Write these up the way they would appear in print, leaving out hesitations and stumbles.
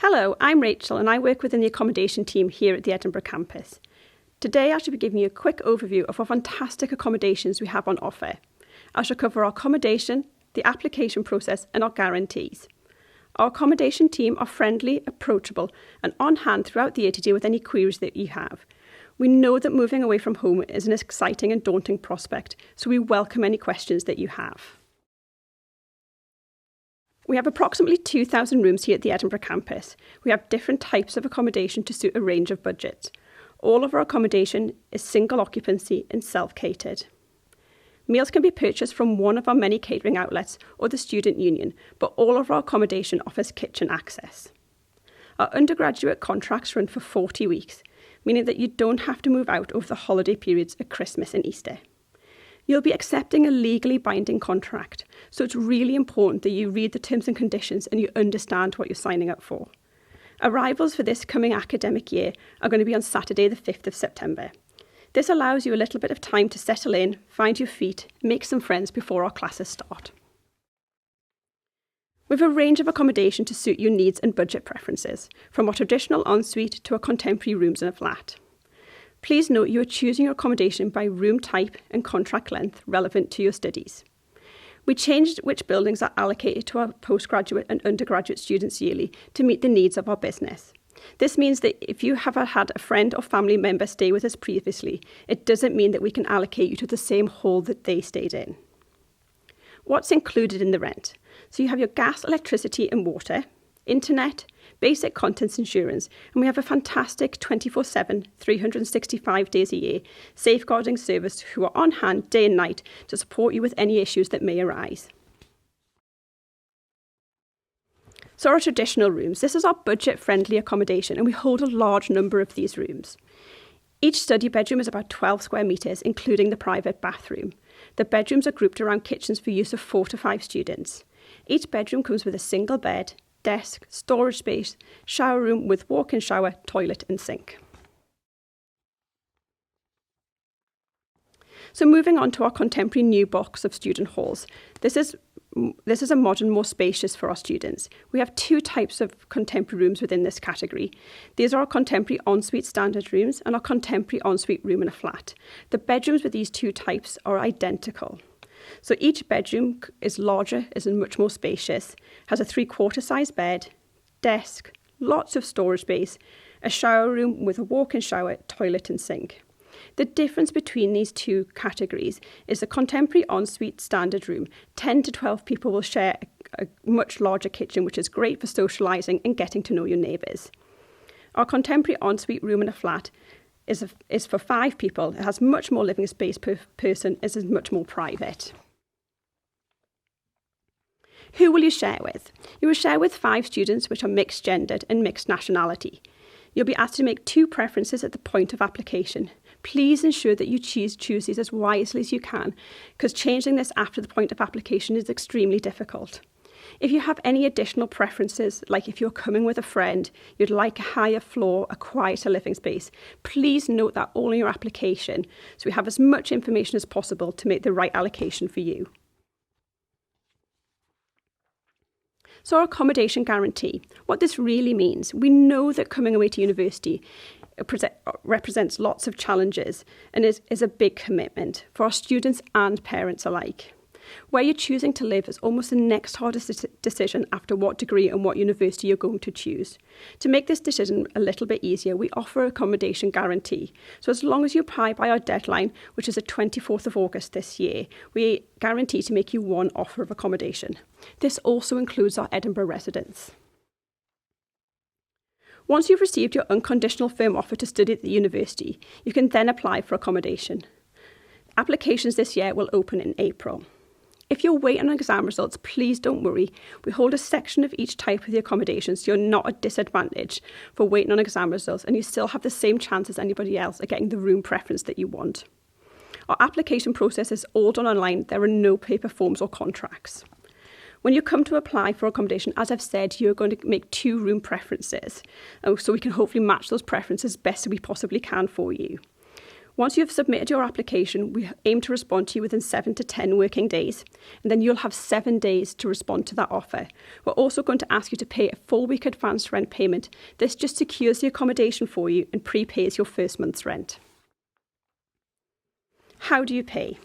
Hello, I'm Rachel and I work within the accommodation team here at the Edinburgh campus. Today I shall be giving you a quick overview of our fantastic accommodations we have on offer. I shall cover our accommodation, the application process and our guarantees. Our accommodation team are friendly, approachable and on hand throughout the year to deal with any queries that you have. We know that moving away from home is an exciting and daunting prospect, so we welcome any questions that you have. We have approximately 2,000 rooms here at the Edinburgh campus. We have different types of accommodation to suit a range of budgets. All of our accommodation is single occupancy and self-catered. Meals can be purchased from one of our many catering outlets or the student union, but all of our accommodation offers kitchen access. Our undergraduate contracts run for 40 weeks, meaning that you don't have to move out over the holiday periods at Christmas and Easter. You'll be accepting a legally binding contract, so it's really important that you read the terms and conditions and you understand what you're signing up for. Arrivals for this coming academic year are going to be on Saturday the 5th of September. This allows you a little bit of time to settle in, find your feet, make some friends before our classes start. We have a range of accommodation to suit your needs and budget preferences, from our traditional ensuite to our contemporary rooms in a flat. Please note you are choosing your accommodation by room type and contract length relevant to your studies. We changed which buildings are allocated to our postgraduate and undergraduate students yearly to meet the needs of our business. This means that if you have had a friend or family member stay with us previously, it doesn't mean that we can allocate you to the same hall that they stayed in. What's included in the rent? So you have your gas, electricity and water, internet, basic contents insurance, and we have a fantastic 24/7, 365 days a year safeguarding service who are on hand day and night to support you with any issues that may arise. So our traditional rooms, this is our budget-friendly accommodation and we hold a large number of these rooms. Each study bedroom is about 12 square metres, including the private bathroom. The bedrooms are grouped around kitchens for use of 4 to 5 students. Each bedroom comes with a single bed, desk, storage space, shower room with walk-in shower, toilet and sink. So moving on to our contemporary new box of student halls. This is a modern, more spacious for our students. We have 2 types of contemporary rooms within this category. These are our contemporary ensuite standard rooms and our contemporary ensuite room in a flat. The bedrooms with these 2 types are identical. So each bedroom is larger, is much more spacious, has a 3/4 size bed, desk, lots of storage space, a shower room with a walk-in shower, toilet and sink. The difference between these 2 categories is the contemporary ensuite standard room. 10 to 12 people will share a much larger kitchen, which is great for socialising and getting to know your neighbours. Our contemporary ensuite room in a flat is for 5 people. It has much more living space per person, it is much more private. Who will you share with? You will share with 5 students which are mixed gendered and mixed nationality. You'll be asked to make 2 preferences at the point of application. Please ensure that you choose these as wisely as you can, because changing this after the point of application is extremely difficult. If you have any additional preferences, like if you're coming with a friend, you'd like a higher floor, a quieter living space, please note that all in your application so we have as much information as possible to make the right allocation for you. So our accommodation guarantee, what this really means, we know that coming away to university represents lots of challenges and is a big commitment for our students and parents alike. Where you're choosing to live is almost the next hardest decision after what degree and what university you're going to choose. To make this decision a little bit easier, we offer accommodation guarantee. So as long as you apply by our deadline, which is the 24th of August this year, we guarantee to make you 1 offer of accommodation. This also includes our Edinburgh residents. Once you've received your unconditional firm offer to study at the university, you can then apply for accommodation. Applications this year will open in April. If you're waiting on exam results, please don't worry. We hold a section of each type of the accommodation, so you're not at disadvantage for waiting on exam results and you still have the same chance as anybody else at getting the room preference that you want. Our application process is all done online. There are no paper forms or contracts. When you come to apply for accommodation, as I've said, you're going to make 2 room preferences, so we can hopefully match those preferences best we possibly can for you. Once you've submitted your application, we aim to respond to you within 7 to 10 working days, and then you'll have 7 days to respond to that offer. We're also going to ask you to pay a full week advance rent payment. This just secures the accommodation for you and prepays your first month's rent. How do you pay?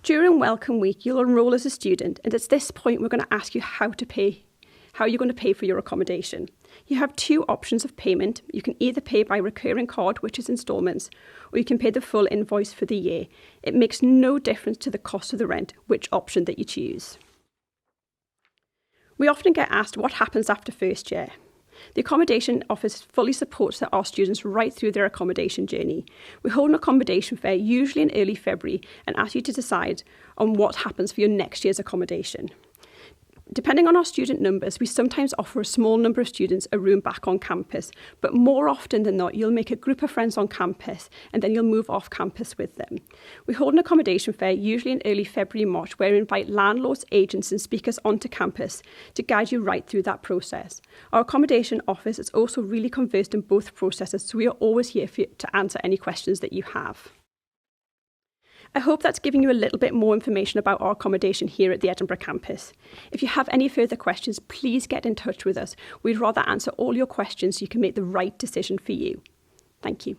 During Welcome Week, you'll enrol as a student, and at this point, we're going to ask you how you're going to pay for your accommodation. You have 2 options of payment. You can either pay by recurring card, which is instalments, or you can pay the full invoice for the year. It makes no difference to the cost of the rent, which option that you choose. We often get asked what happens after first year. The Accommodation Office fully supports our students right through their accommodation journey. We hold an accommodation fair, usually in early February, and ask you to decide on what happens for your next year's accommodation. Depending on our student numbers, we sometimes offer a small number of students a room back on campus, but more often than not, you'll make a group of friends on campus and then you'll move off campus with them. We hold an accommodation fair, usually in early February, March, where we invite landlords, agents and speakers onto campus to guide you right through that process. Our accommodation office is also really conversed in both processes, so we are always here for you to answer any questions that you have. I hope that's giving you a little bit more information about our accommodation here at the Edinburgh campus. If you have any further questions, please get in touch with us. We'd rather answer all your questions so you can make the right decision for you. Thank you.